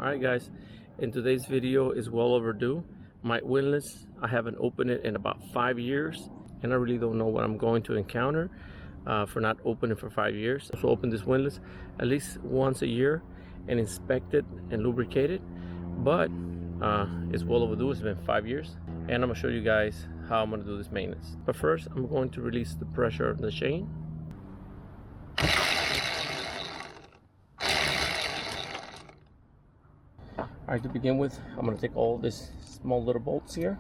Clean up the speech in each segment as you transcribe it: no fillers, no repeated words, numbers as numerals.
Alright guys, in today's video is well overdue. My windlass, I haven't opened it in about 5 years, and I really don't know what I'm going to encounter for not opening for 5 years. So open this windlass at least once a year and inspect it and lubricate it, but it's well overdue. It's been 5 years, and I'm gonna show you guys how I'm gonna do this maintenance. But first, I'm going to release the pressure of the chain. Alright, to begin with, I'm going to take all these small little bolts here.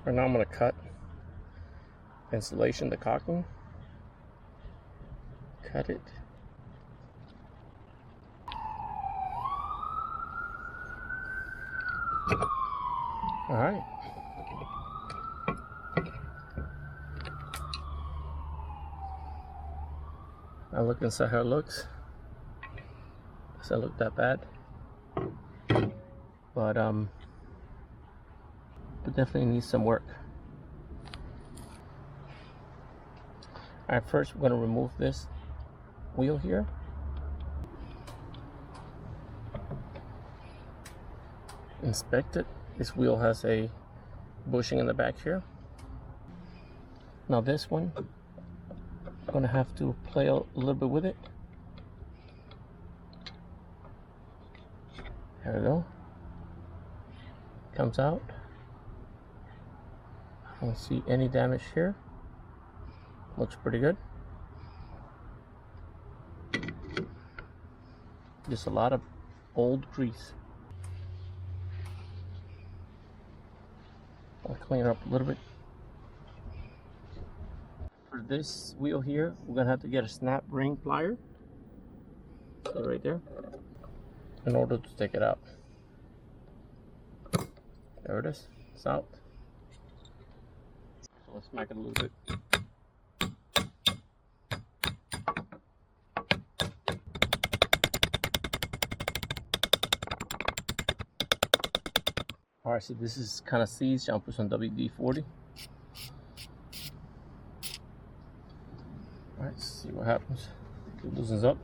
Right now I'm going to cut the insulation, the caulking. Cut it. Alright. I look inside how it looks. Doesn't look that bad, but it definitely needs some work. Alright, first we're going to remove this wheel here. Inspect it. This wheel has a bushing in the back here. Now this one, I'm going to have to play a little bit with it. There we go. Comes out. I don't see any damage here. Looks pretty good. Just a lot of old grease. I'll clean it up a little bit. For this wheel here, we're gonna have to get a snap ring plier, see right there, in order to take it out. There it is, it's out. So let's smack it a little bit. Alright, so this is kind of seized. I'll put some WD-40. Alright, let's see what happens. It loosens up.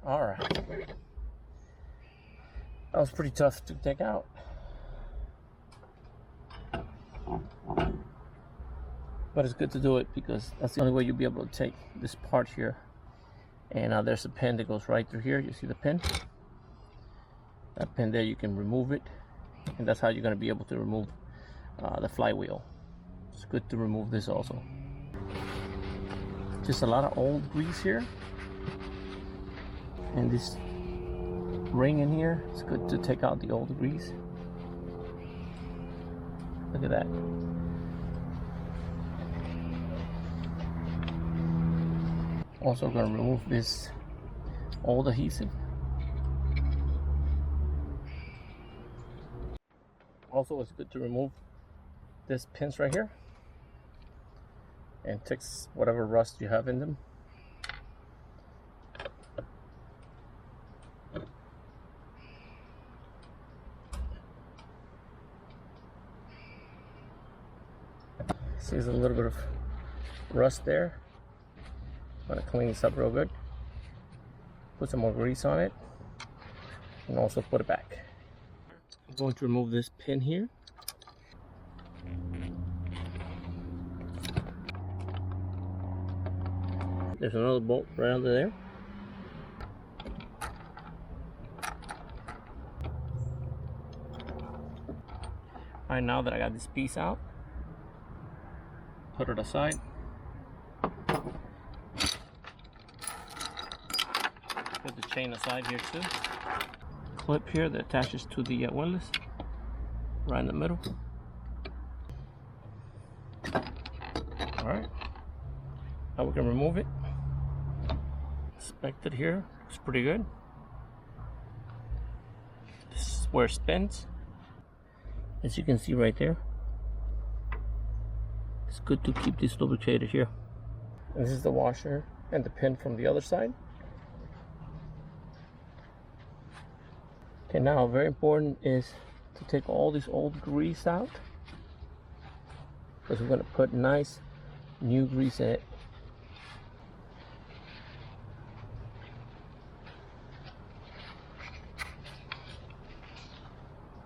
Alright, that was pretty tough to take out, but it's good to do it because that's the only way you'll be able to take this part here. And there's a pin that goes right through here. You see the pin? That pin there, you can remove it, and that's how you're going to be able to remove the flywheel. It's good to remove this also. Just a lot of old grease here. And this ring in here, it's good to take out the old grease. Look at that. Also going to remove this old adhesive. Also, it's good to remove this pins right here and takes whatever rust you have in them. See, there's a little bit of rust there. I'm going to clean this up real good. Put some more grease on it and also put it back. I'm going to remove this pin here. There's another bolt right under there. Alright, now that I got this piece out, put it aside. Put the chain aside here too. Clip here that attaches to the windlass, right in the middle. All right, now we can remove it. Inspect it here, looks pretty good. This is where it spins. As you can see right there, it's good to keep this lubricated here. And this is the washer and the pin from the other side. Okay, now very important is to take all this old grease out, because we're going to put nice new grease in it.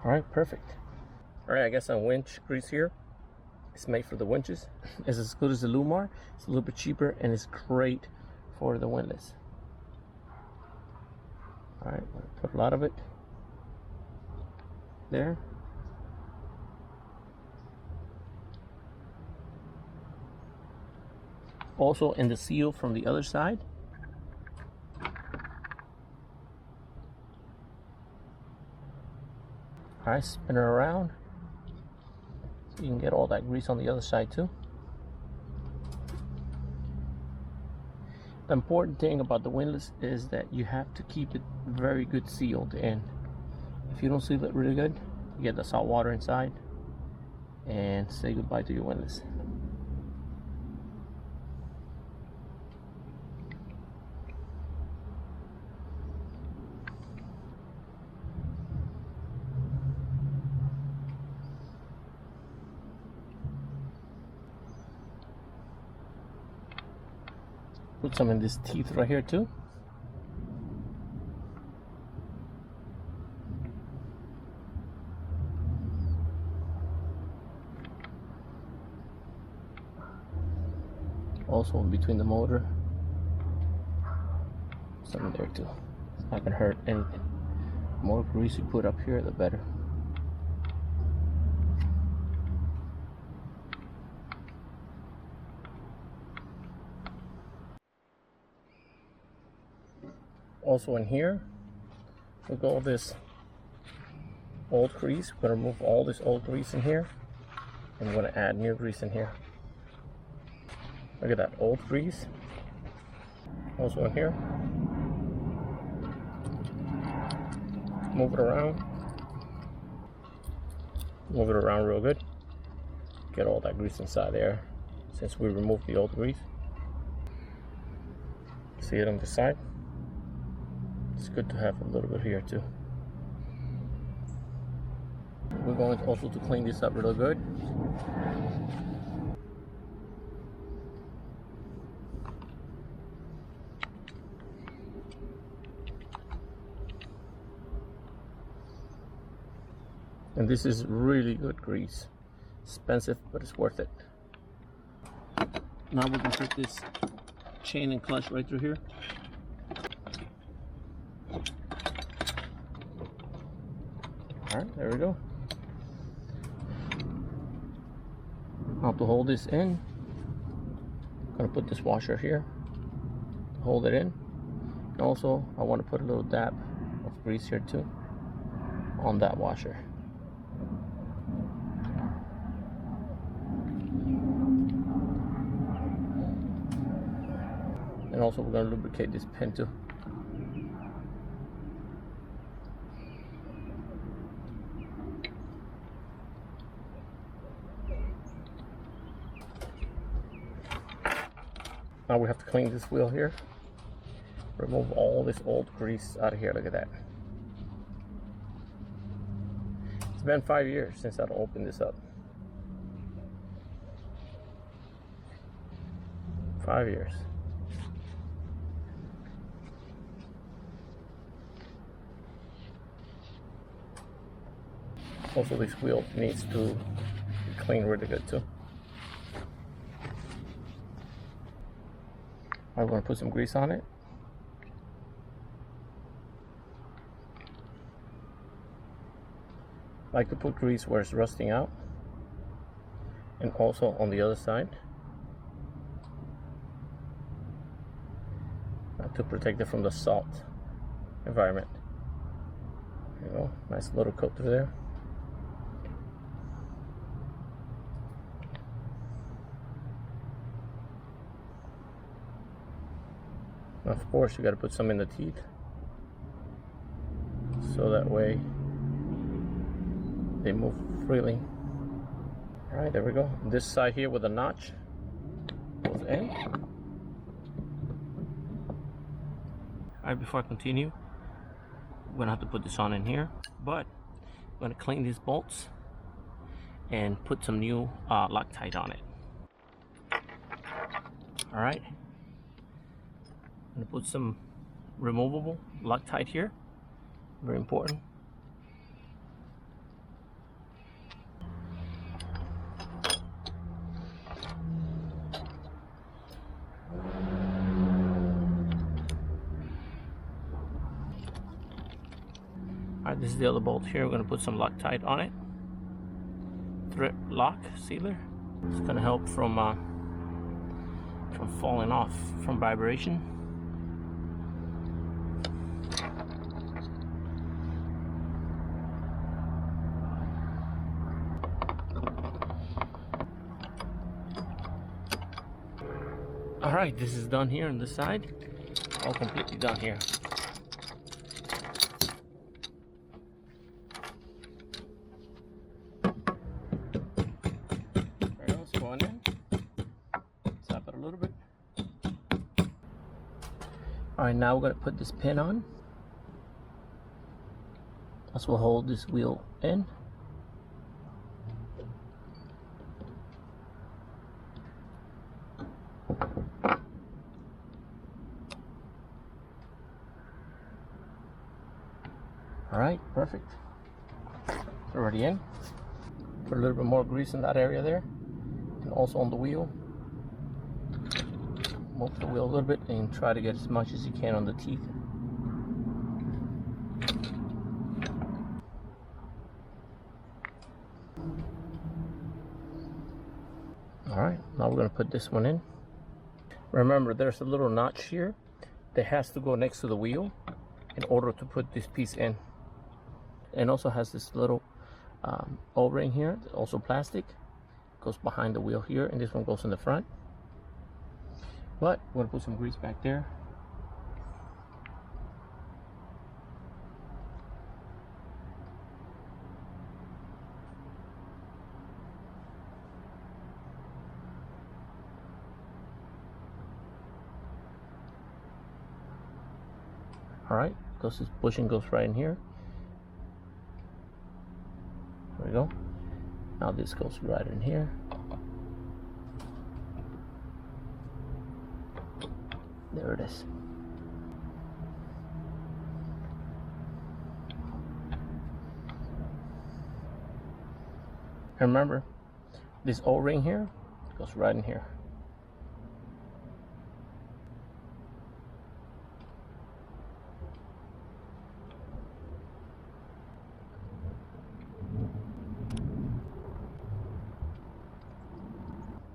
All right, perfect. All right, I got some winch grease here. It's made for the winches. It's as good as the Lewmar. It's a little bit cheaper and it's great for the windlass. All right, put a lot of it there. Also in the seal from the other side. All right, spin it around so you can get all that grease on the other side too. The important thing about the windlass is that you have to keep it very good sealed, and if you don't seal it really good, you get the salt water inside and say goodbye to your windlass. Put some in this teeth right here too. Also in between the motor. Some in there too. It's not gonna hurt anything. The more grease you put up here, the better. Also in here, we got all this old grease. We're gonna remove all this old grease in here, and we're gonna add new grease in here. Look at that old grease. Also in here. Move it around. Move it around real good. Get all that grease inside there, since we removed the old grease. See it on the side? It's good to have a little bit here too. We're going to also to clean this up real good. And this is really good grease. Expensive, but it's worth it. Now we're going to put this chain and clutch right through here. Alright, there we go. Now to hold this in, I'm going to put this washer here to hold it in. And also, I want to put a little dab of grease here too on that washer. And also we're going to lubricate this pin too. Now we have to clean this wheel here. Remove all this old grease out of here. Look at that. It's been 5 years since I've opened this up. 5 years. Also, this wheel needs to be cleaned really good too. I'm going to put some grease on it. I like to put grease where it's rusting out, and also on the other side, to protect it from the salt environment. There you go, nice little coat through there. Of course, you got to put some in the teeth, so that way they move freely. All right, there we go. This side here with a notch goes in. All right, before I continue, I'm gonna have to put this on in here, but I'm gonna clean these bolts and put some new Loctite on it. All right, I'm gonna put some removable Loctite here, very important. Alright, this is the other bolt here. We're going to put some Loctite on it. Thread lock sealer. It's going to help from falling off from vibration. Alright, this is done here on this side. All completely done here. Going in, tap it a little bit. All right, now we're going to put this pin on. This will hold this wheel in. All right, perfect. It's already in. Put a little bit more grease in that area there. And also on the wheel, move the wheel a little bit and try to get as much as you can on the teeth. Alright, now we're going to put this one in. Remember, there's a little notch here that has to go next to the wheel in order to put this piece in. And also has this little O-ring here, also plastic. Goes behind the wheel here, and this one goes in the front. But we're gonna put some grease back there. All right, because this bushing goes right in here. There we go. Now this goes right in here. There it is. And remember, this O-ring here goes right in here.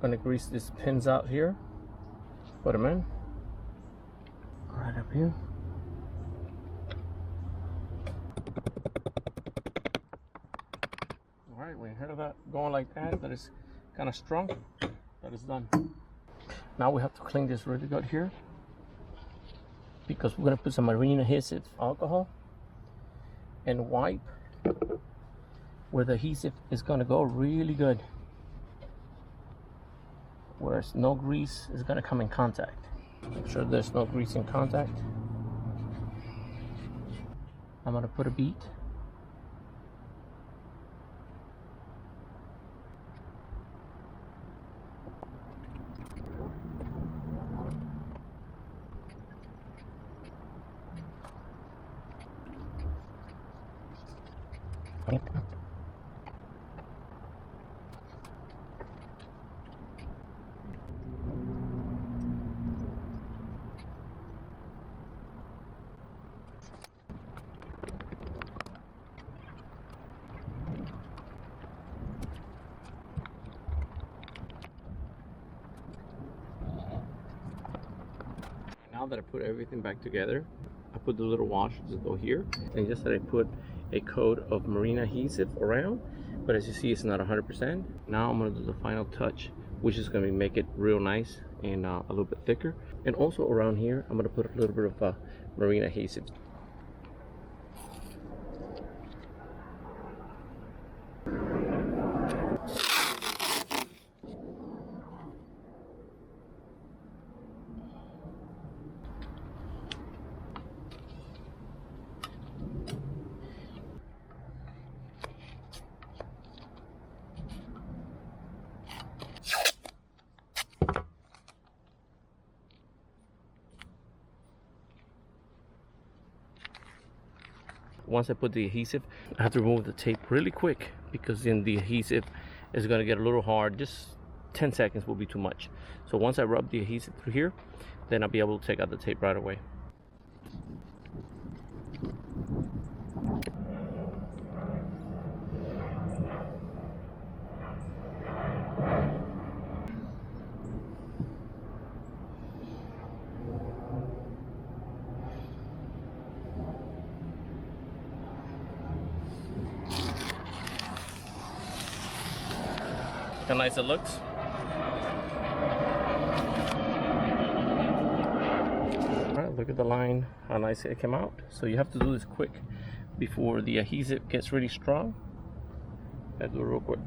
Gonna grease these pins out here, put them in right up here. All right, when you heard of that going like that, that is kind of strong, that is done. Now we have to clean this really good here, because we're gonna put some marine adhesive alcohol and wipe where the adhesive is gonna go really good, whereas no grease is going to come in contact. Make sure there's no grease in contact. I'm going to put a bead. Now that I put everything back together, I put the little washers that go here, and just that I put a coat of marine adhesive around, but as you see, it's not 100%. Now I'm going to do the final touch which is going to make it real nice and a little bit thicker. And also around here, I'm going to put a little bit of marine adhesive. Once I put the adhesive, I have to remove the tape really quick because then the adhesive is going to get a little hard. Just 10 seconds will be too much. So once I rub the adhesive through here, then I'll be able to take out the tape right away. How nice it looks. Alright, look at the line, how nice it came out. So you have to do this quick before the adhesive gets really strong. I do it real quick.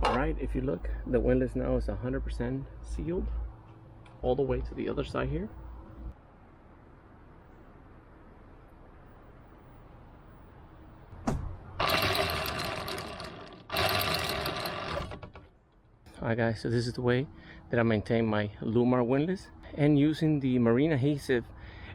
Alright, if you look, the windlass now is 100% sealed all the way to the other side here. Alright guys, so this is the way that I maintain my Lewmar windlass, and using the marine adhesive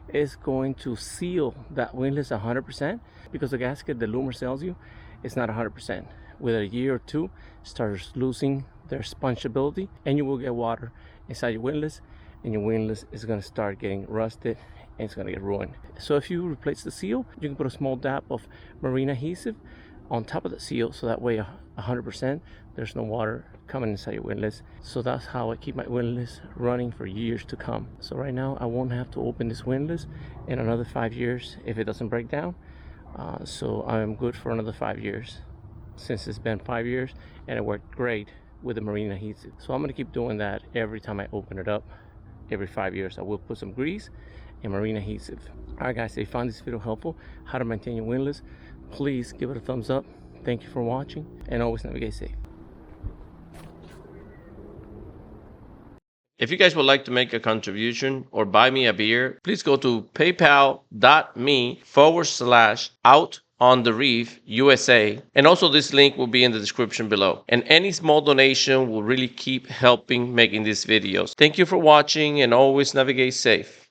is going to seal that windlass 100% because the gasket that Lewmar sells you is not 100%. With a year or two, starts losing their spongeability, and you will get water inside your windlass, and your windlass is going to start getting rusted and it's going to get ruined. So if you replace the seal, you can put a small dab of marine adhesive on top of the seal, so that way 100% there's no water coming inside your windlass. So that's how I keep my windlass running for years to come. So right now I won't have to open this windlass in another 5 years if it doesn't break down. So I'm good for another 5 years, since it's been 5 years and it worked great with the marine adhesive. So I'm going to keep doing that every time I open it up. Every 5 years I will put some grease and marine adhesive. Alright guys, if you found this video helpful, how to maintain your windlass, please give it a thumbs up. Thank you for watching, and always navigate safe. If you guys would like to make a contribution or buy me a beer, please go to paypal.me/OutOnTheReef USA. And also this link will be in the description below. And any small donation will really keep helping making these videos. Thank you for watching, and always navigate safe.